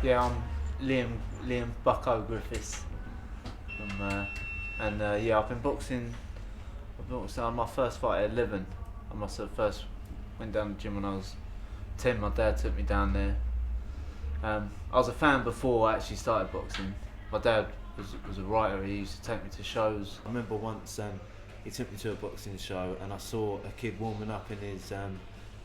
Yeah, I'm Liam Bucko Griffiths from yeah, I've been boxing. On my first fight at 11. I must have first went down the gym when I was 10. My dad took me down there. I was a fan before I actually started boxing. My dad was a writer. He used to take me to shows. I remember once he took me to a boxing show and I saw a kid warming up in his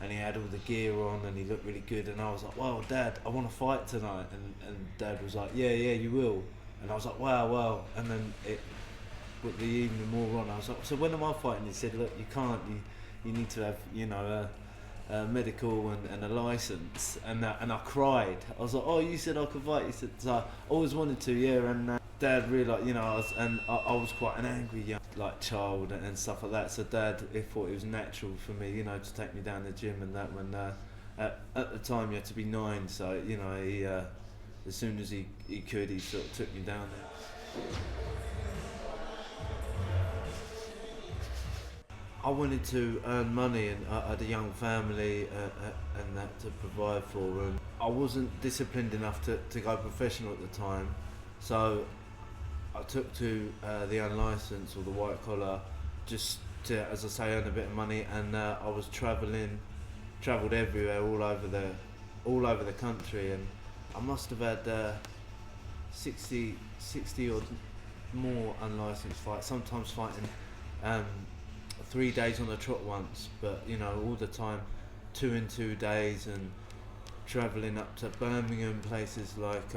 and he had all the gear on and he looked really good, and I was like, wow, Dad, I want to fight tonight. And Dad was like, yeah, you will. And I was like, wow. And then it put the evening more on. I was like, so when am I fighting? He said, look, you can't. You need to have, a medical and a license. And I cried. I was like, oh, you said I could fight. He said, so I always wanted to, yeah. And Dad really I was quite an angry young child and stuff like that. So Dad, he thought it was natural for me, to take me down the gym and that. When at the time you had to be 9, so he as soon as he could, he sort of took me down there. I wanted to earn money, and I had a young family and that to provide for, and I wasn't disciplined enough to go professional at the time, so I took to the unlicensed or the white collar just to, as I say, earn a bit of money. And I was travelled everywhere, all over the country, and I must have had 60 or more unlicensed fights, sometimes fighting 3 days on the trot once, but all the time 2 in 2 days, and travelling up to Birmingham, places like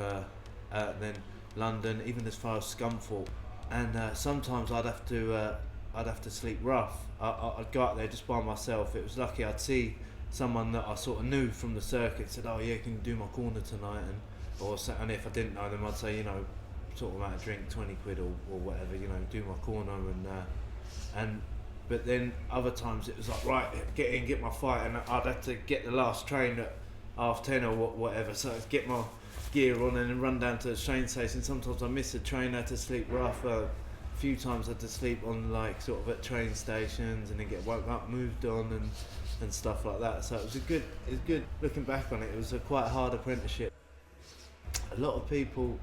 then London, even as far as Scunthorpe. And sometimes I'd have to sleep rough. I'd go out there just by myself. It was lucky I'd see someone that I sort of knew from the circuit, said, oh yeah, can you do my corner tonight? And if I didn't know them, I'd say, sort of out a drink, 20 quid or whatever, do my corner. But then other times it was like, right, get in, get my fight, and I'd have to get the last train at 10:30 or whatever, so I'd get my gear on and then run down to the train station. Sometimes I missed a train, I had to sleep rough. A few times I had to sleep on sort of at train stations, and then get woke up, moved on, and stuff like that. So it was good looking back on it. It was a quite hard apprenticeship. A lot of people,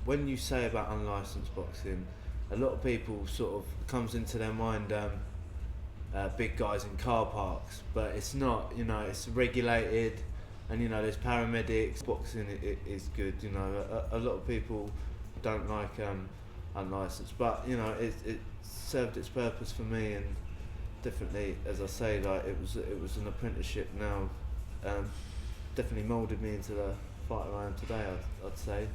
when you say about unlicensed boxing, a lot of people sort of comes into their mind big guys in car parks, but it's not. It's regulated, and there's paramedics. Boxing is good. A lot of people don't like unlicensed, but it served its purpose for me, and definitely, as I say, it was an apprenticeship. Now definitely moulded me into the fighter I am today, I'd say.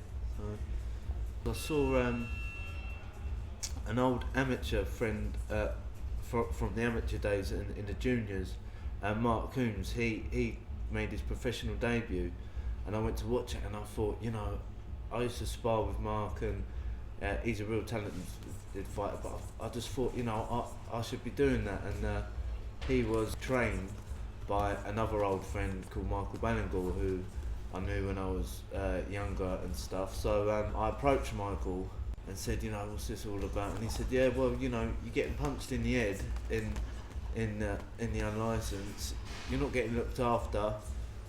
I saw an old amateur friend from the amateur days in the juniors, Mark Combs. He made his professional debut, and I went to watch it, and I thought, I used to spar with Mark, and he's a real talented fighter, but I just thought, I should be doing that. And he was trained by another old friend called Michael Ballingall, who I knew when I was younger and stuff. So I approached Michael and said, what's this all about? And he said, yeah, well, you're getting punched in the head in the unlicensed. You're not getting looked after.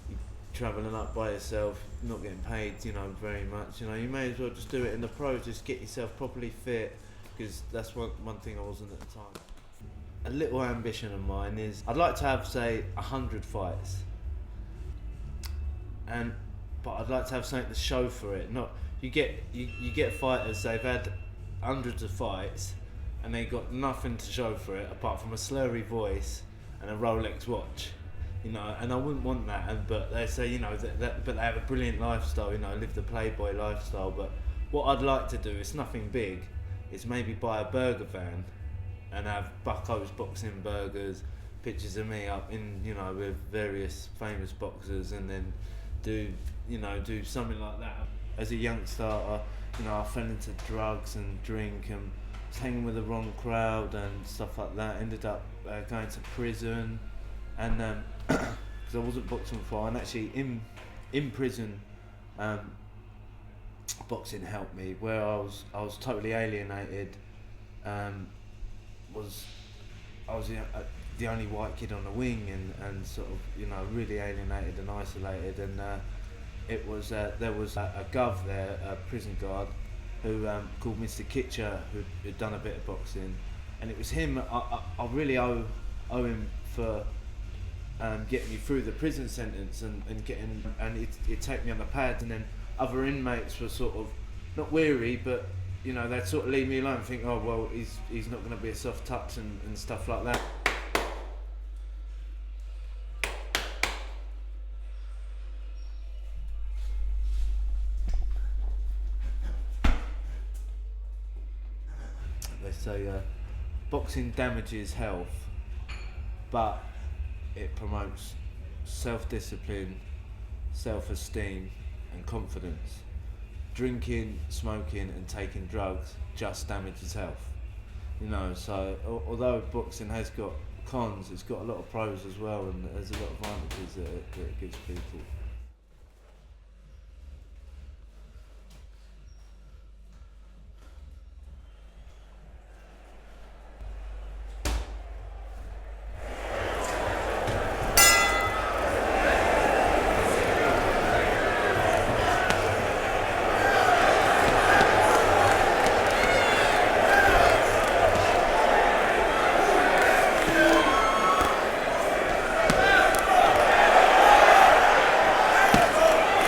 You're travelling up by yourself, not getting paid, very much. You may as well just do it in the pros. Just get yourself properly fit, because that's one thing I wasn't at the time. A little ambition of mine is I'd like to have, say, 100 fights. But I'd like to have something to show for it. Not you get fighters, they've had hundreds of fights and they got nothing to show for it apart from a slurry voice and a Rolex watch, and I wouldn't want that. But they say, but they have a brilliant lifestyle, live the playboy lifestyle. But what I'd like to do is nothing big. It's maybe buy a burger van and have Bucko's boxing burgers, pictures of me up in, with various famous boxers, and then do something like that. As a youngster, I fell into drugs and drink and was hanging with the wrong crowd and stuff like that. Ended up going to prison, and because I wasn't boxing before, and actually in prison, boxing helped me. Where I was totally alienated. I was the only white kid on the wing, and sort of really alienated and isolated, and it was there was a gov there, a prison guard, who called Mr. Kitcher, who'd done a bit of boxing, and it was him. I really owe him for getting me through the prison sentence and getting, and he'd take me on the pads, and then other inmates were sort of not weary, but you know, they'd sort of leave me alone and think, oh well, he's not going to be a soft touch and stuff like that. They say boxing damages health, but it promotes self-discipline, self-esteem and confidence. Drinking, smoking and taking drugs just damages health. You know, so although boxing has got cons, it's got a lot of pros as well, and there's a lot of advantages that it gives people.